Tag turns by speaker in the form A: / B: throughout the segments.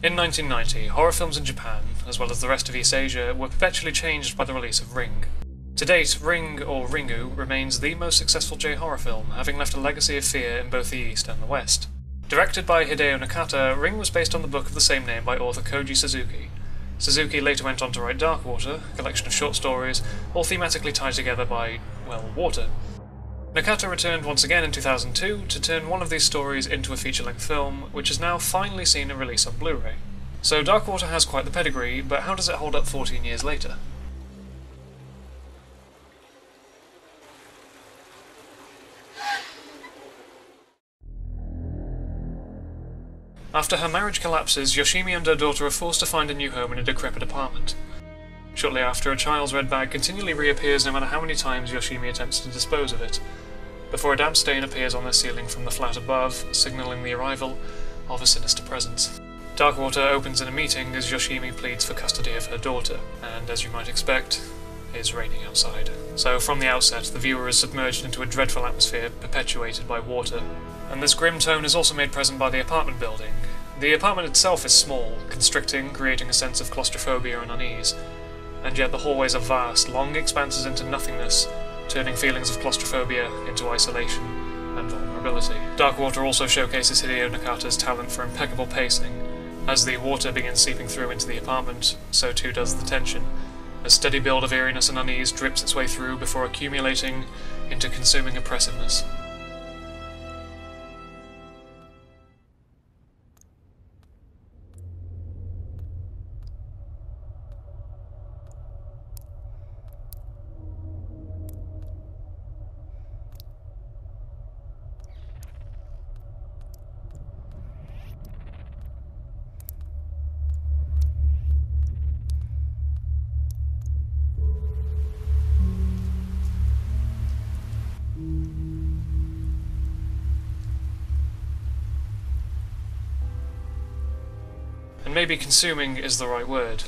A: In 1990, horror films in Japan, as well as the rest of East Asia, were perpetually changed by the release of Ring. To date, Ring, or Ringu, remains the most successful J-horror film, having left a legacy of fear in both the East and the West. Directed by Hideo Nakata, Ring was based on the book of the same name by author Koji Suzuki. Suzuki later went on to write Dark Water, a collection of short stories, all thematically tied together by, well, water. Nakata returned once again in 2002 to turn one of these stories into a feature-length film, which has now finally seen a release on Blu-ray. So Dark Water has quite the pedigree, but how does it hold up 14 years later? After her marriage collapses, Yoshimi and her daughter are forced to find a new home in a decrepit apartment. Shortly after, a child's red bag continually reappears no matter how many times Yoshimi attempts to dispose of it, before a damp stain appears on their ceiling from the flat above, signalling the arrival of a sinister presence. Dark Water opens in a meeting as Yoshimi pleads for custody of her daughter, and as you might expect, is raining outside. So from the outset, the viewer is submerged into a dreadful atmosphere perpetuated by water. And this grim tone is also made present by the apartment building. The apartment itself is small, constricting, creating a sense of claustrophobia and unease. And yet the hallways are vast, long expanses into nothingness, turning feelings of claustrophobia into isolation and vulnerability. Dark Water also showcases Hideo Nakata's talent for impeccable pacing. As the water begins seeping through into the apartment, so too does the tension. A steady build of eeriness and unease drips its way through before accumulating into consuming oppressiveness. And maybe consuming is the right word.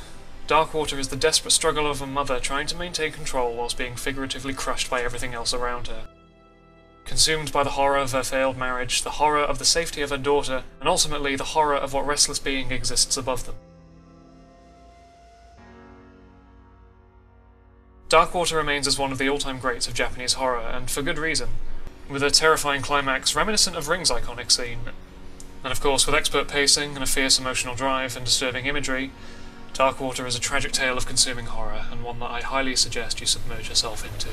A: Dark Water is the desperate struggle of a mother trying to maintain control whilst being figuratively crushed by everything else around her. Consumed by the horror of her failed marriage, the horror of the safety of her daughter, and ultimately the horror of what restless being exists above them. Dark Water remains as one of the all-time greats of Japanese horror, and for good reason, with a terrifying climax reminiscent of Ring's iconic scene. And of course, with expert pacing and a fierce emotional drive and disturbing imagery, Dark Water is a tragic tale of consuming horror, and one that I highly suggest you submerge yourself into.